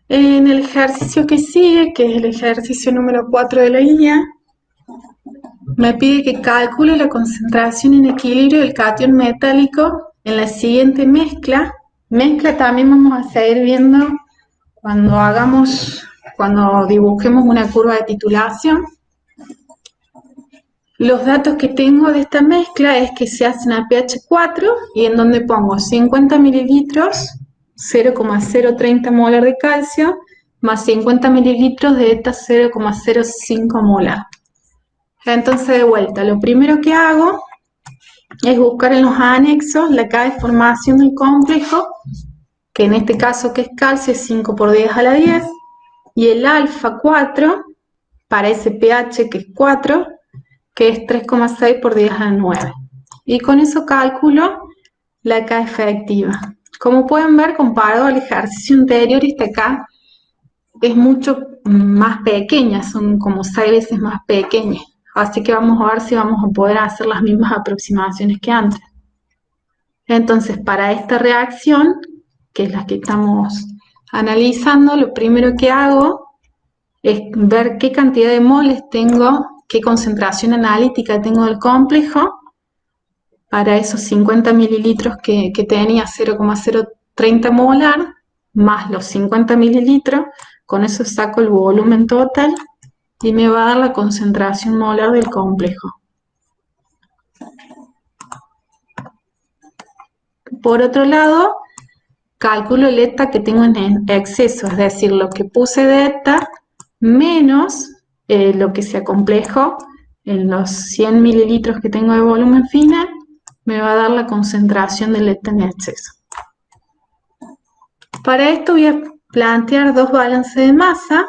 En el ejercicio que sigue, que es el ejercicio número 4 de la guía, me pide que calcule la concentración en equilibrio del catión metálico en la siguiente mezcla. Mezcla también vamos a seguir viendo cuando cuando dibujemos una curva de titulación. Los datos que tengo de esta mezcla es que se hace a pH 4 y en donde pongo 50 mililitros, 0,030 molar de calcio, más 50 mililitros de ETA 0,05 molar. Entonces, de vuelta, lo primero que hago es buscar en los anexos la K de formación del complejo, que en este caso que es calcio es 5 por 10 a la 10, y el alfa 4 para ese pH que es 4, que es 3,6 por 10 a la 9. Y con eso calculo la K efectiva. Como pueden ver, comparado al ejercicio anterior, esta K es mucho más pequeña, son como 6 veces más pequeñas. Así que vamos a ver si vamos a poder hacer las mismas aproximaciones que antes. Entonces, para esta reacción, que es la que estamos analizando, lo primero que hago es ver qué cantidad de moles tengo, qué concentración analítica tengo del complejo para esos 50 mililitros que tenía 0,030 molar, más los 50 mililitros, con eso saco el volumen total y me va a dar la concentración molar del complejo. Por otro lado, calculo el ETA que tengo en exceso, es decir, lo que puse de ETA menos lo que se acomplejó en los 100 mililitros que tengo de volumen final, me va a dar la concentración del ETA en exceso. Para esto voy a plantear dos balances de masa.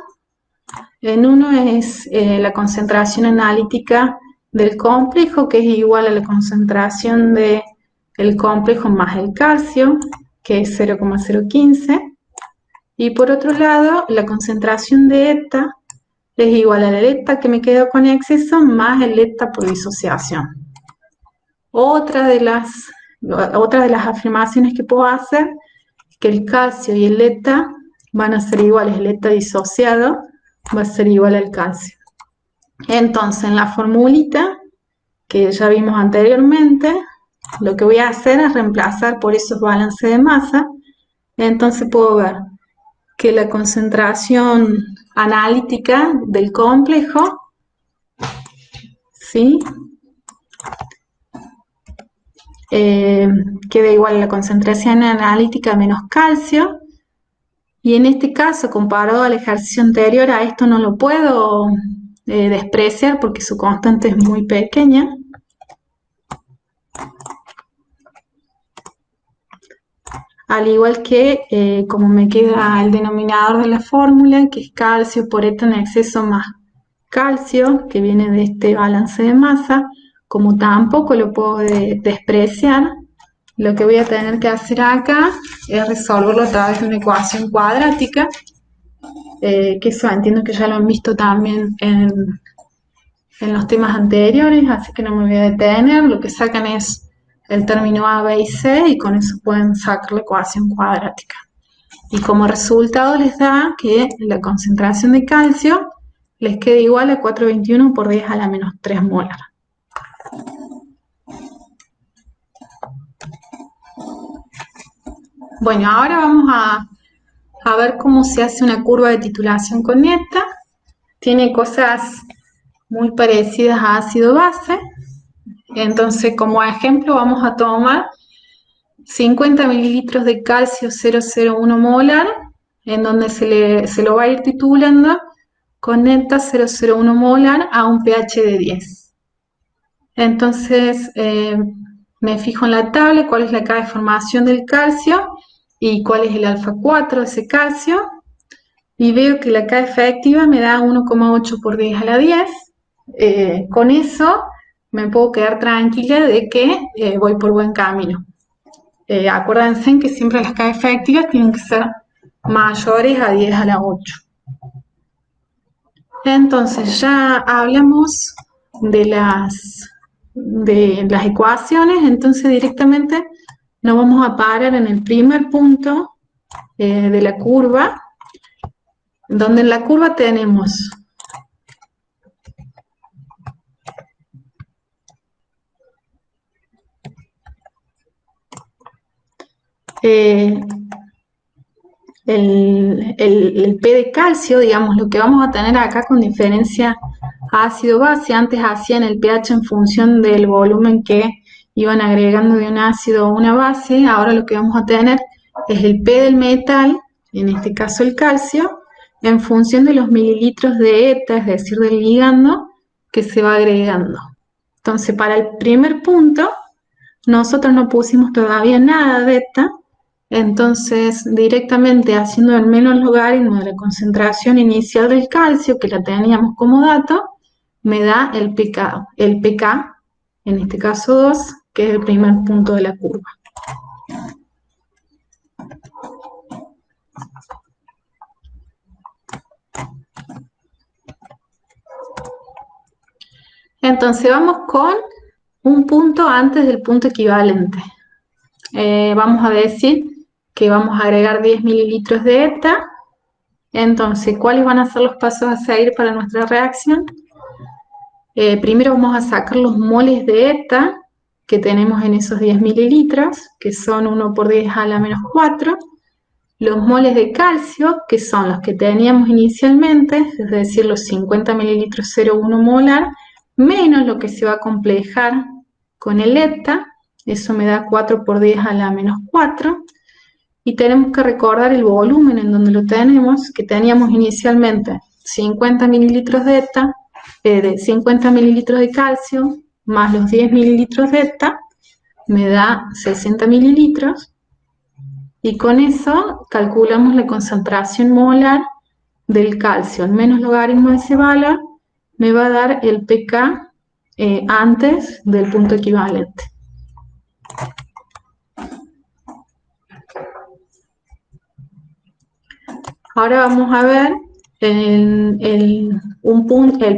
En uno es la concentración analítica del complejo, que es igual a la concentración del complejo más el calcio, que es 0,015. Y por otro lado, la concentración de ETA es igual a la ETA que me quedó con exceso más el ETA por disociación. Otra de las afirmaciones que puedo hacer es que el calcio y el ETA van a ser iguales. El ETA disociado va a ser igual al calcio. Entonces, en la formulita que ya vimos anteriormente, lo que voy a hacer es reemplazar por esos balances de masa. Entonces puedo ver que la concentración analítica del complejo, ¿sí? Queda igual a la concentración analítica menos calcio. Y en este caso, comparado al ejercicio anterior, a esto no lo puedo despreciar porque su constante es muy pequeña. Al igual que como me queda el denominador de la fórmula, que es calcio por ETA en exceso más calcio, que viene de este balance de masa, como tampoco lo puedo despreciar, lo que voy a tener que hacer acá es resolverlo a través de una ecuación cuadrática, que eso entiendo que ya lo han visto también en los temas anteriores, así que no me voy a detener. Lo que sacan es el término A, B y C y con eso pueden sacar la ecuación cuadrática. Y como resultado les da que la concentración de calcio les queda igual a 421 por 10 a la menos 3 molar. Bueno, ahora vamos a ver cómo se hace una curva de titulación con ETA. Tiene cosas muy parecidas a ácido base. Entonces, como ejemplo, vamos a tomar 50 mililitros de calcio 0,01 molar, en donde se lo va a ir titulando con ETA 0,01 molar a un pH de 10. Entonces, me fijo en la tabla cuál es la K de formación del calcio y cuál es el alfa 4 de ese calcio. Y veo que la K efectiva me da 1,8 por 10 a la 10. Con eso me puedo quedar tranquila de que voy por buen camino. Acuérdense que siempre las K efectivas tienen que ser mayores a 10 a la 8. Entonces ya hablamos de las ecuaciones, entonces directamente nos vamos a parar en el primer punto de la curva, donde en la curva tenemos el P de calcio, digamos, lo que vamos a tener acá con diferencia ácido-base. Antes hacían el pH en función del volumen que iban agregando de un ácido o una base. Ahora lo que vamos a tener es el P del metal, en este caso el calcio, en función de los mililitros de ETA, es decir, del ligando que se va agregando. Entonces, para el primer punto, nosotros no pusimos todavía nada de ETA. Entonces, directamente haciendo el menos logaritmo de la concentración inicial del calcio, que la teníamos como dato, me da el pK, en este caso 2, que es el primer punto de la curva. Entonces, vamos con un punto antes del punto equivalente. Vamos a decir que vamos a agregar 10 mililitros de ETA. Entonces, ¿cuáles van a ser los pasos a seguir para nuestra reacción? Primero vamos a sacar los moles de ETA que tenemos en esos 10 mililitros, que son 1 por 10 a la menos 4. Los moles de calcio, que son los que teníamos inicialmente, es decir, los 50 mililitros 0,1 molar, menos lo que se va a complejar con el ETA, eso me da 4 por 10 a la menos 4. Y tenemos que recordar el volumen en donde lo tenemos, que teníamos inicialmente 50 mililitros de ETA, de 50 mililitros de calcio, más los 10 mililitros de ETA, me da 60 mililitros. Y con eso calculamos la concentración molar del calcio. El menos logaritmo de ese valor me va a dar el pK antes del punto equivalente. Ahora vamos a ver el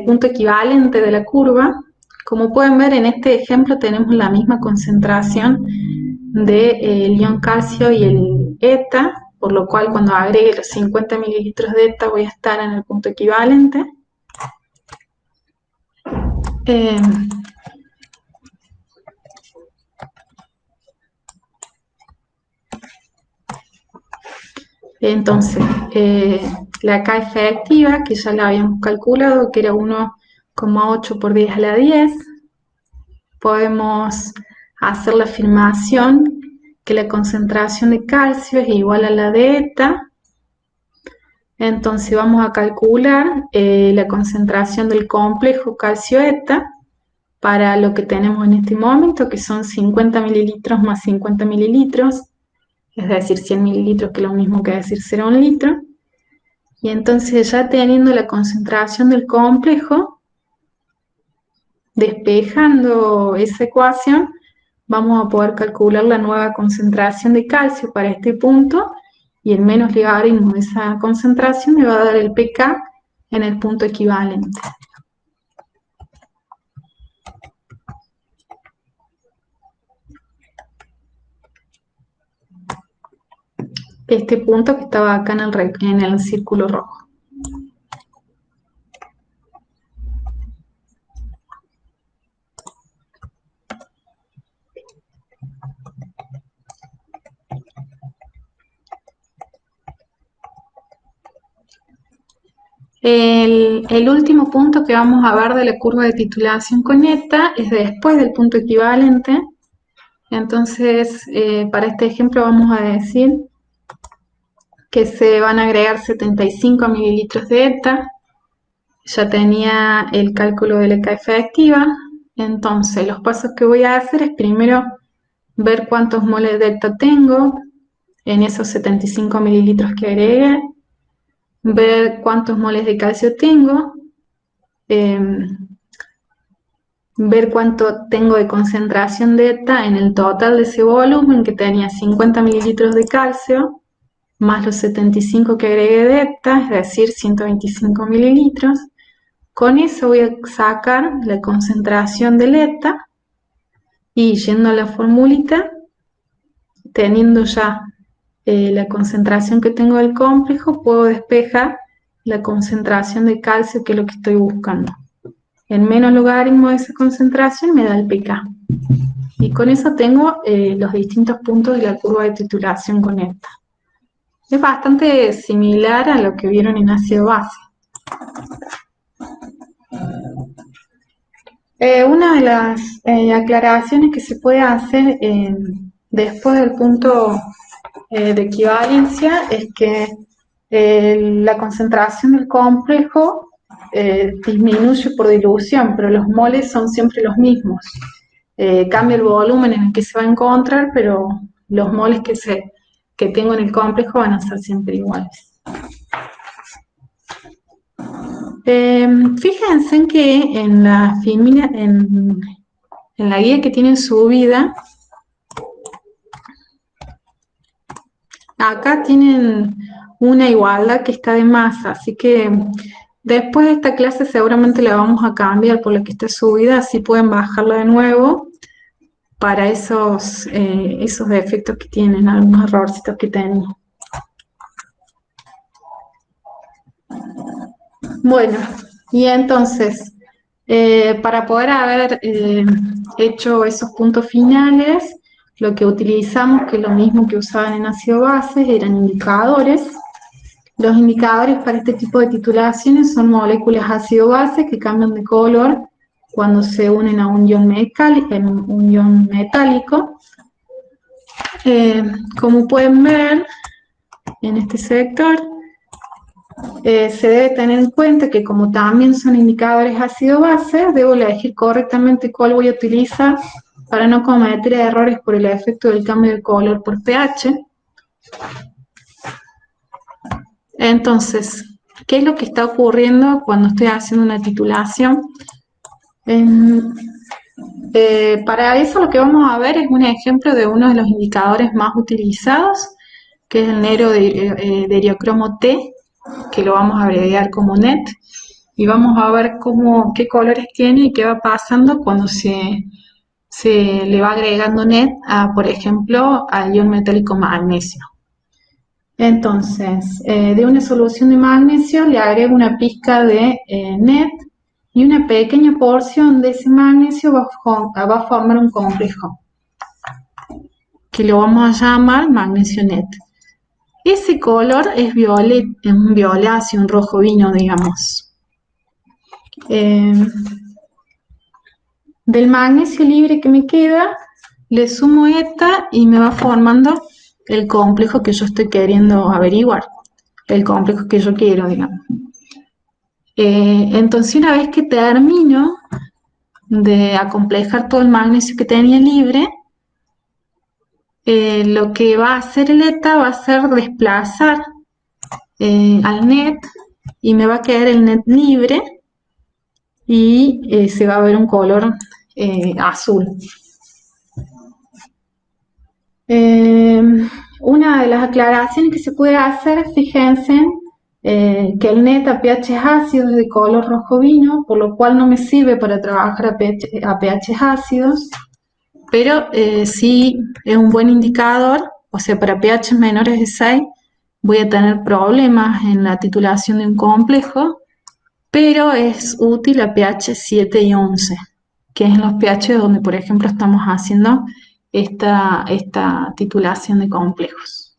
punto equivalente de la curva. Como pueden ver, en este ejemplo tenemos la misma concentración del ion calcio y el ETA, por lo cual cuando agregue los 50 mililitros de ETA voy a estar en el punto equivalente. Entonces, la K efectiva, que ya la habíamos calculado, que era 1,8 por 10 a la 10, podemos hacer la afirmación que la concentración de calcio es igual a la de ETA. Entonces vamos a calcular la concentración del complejo calcio-ETA para lo que tenemos en este momento, que son 50 mililitros más 50 mililitros, es decir, 100 mililitros, que es lo mismo que decir 0,1 litro. Y entonces, ya teniendo la concentración del complejo, despejando esa ecuación, vamos a poder calcular la nueva concentración de calcio para este punto, y el menos logaritmo de esa concentración me va a dar el pK en el punto equivalente. Este punto que estaba acá en el círculo rojo. El último punto que vamos a ver de la curva de titulación con ETA es después del punto equivalente. Entonces, para este ejemplo vamos a decir que se van a agregar 75 mililitros de ETA. Ya tenía el cálculo de la ETA efectiva. Entonces, los pasos que voy a hacer es primero ver cuántos moles de ETA tengo en esos 75 mililitros que agregué, ver cuántos moles de calcio tengo, ver cuánto tengo de concentración de ETA en el total de ese volumen, que tenía 50 mililitros de calcio, más los 75 que agregué de ETA, es decir, 125 mililitros. Con eso voy a sacar la concentración del ETA, y yendo a la formulita, teniendo ya la concentración que tengo del complejo, puedo despejar la concentración de calcio, que es lo que estoy buscando. El menos logaritmo de esa concentración me da el pK. Y con eso tengo los distintos puntos de la curva de titulación con esta. Es bastante similar a lo que vieron en ácido base. Una de las aclaraciones que se puede hacer después del punto de equivalencia es que la concentración del complejo disminuye por dilución, pero los moles son siempre los mismos. Cambia el volumen en el que se va a encontrar, pero los moles que tengo en el complejo van a ser siempre iguales. Fíjense en que en la guía que tienen subida, acá tienen una igualdad que está de masa, así que después de esta clase seguramente la vamos a cambiar por la que está subida, así pueden bajarla de nuevo para esos defectos que tienen, algunos errorcitos que tengo. Bueno, y entonces, para poder haber hecho esos puntos finales, lo que utilizamos, que es lo mismo que usaban en ácido base, eran indicadores. Los indicadores para este tipo de titulaciones son moléculas ácido-base que cambian de color cuando se unen a un ion metálico. Como pueden ver en este sector, se debe tener en cuenta que como también son indicadores ácido-base, debo elegir correctamente cuál voy a utilizar para no cometer errores por el efecto del cambio de color por pH. Entonces, ¿qué es lo que está ocurriendo cuando estoy haciendo una titulación? Para eso lo que vamos a ver es un ejemplo de uno de los indicadores más utilizados, que es el negro de eriocromo T, que lo vamos a abreviar como NET, y vamos a ver qué colores tiene y qué va pasando cuando se le va agregando NET a, por ejemplo, al ion metálico magnesio. Entonces, de una solución de magnesio le agrego una pizca de NET y una pequeña porción de ese magnesio va a formar un complejo que lo vamos a llamar magnesio NET. Ese color es un violáceo, un rojo vino, digamos. Del magnesio libre que me queda, le sumo ETA y me va formando el complejo que yo estoy queriendo averiguar, el complejo que yo quiero, digamos. Entonces, una vez que termino de acomplejar todo el magnesio que tenía libre, lo que va a hacer el ETA va a ser desplazar al NET y me va a quedar el NET libre y se va a ver un color azul. Una de las aclaraciones que se puede hacer, fíjense, que el NET a pH ácidos es de color rojo vino, por lo cual no me sirve para trabajar a pH ácidos, pero sí es un buen indicador, o sea, para pH menores de 6 voy a tener problemas en la titulación de un complejo, pero es útil a pH 7 y 11, que es en los pH donde, por ejemplo, estamos haciendo esta titulación de complejos.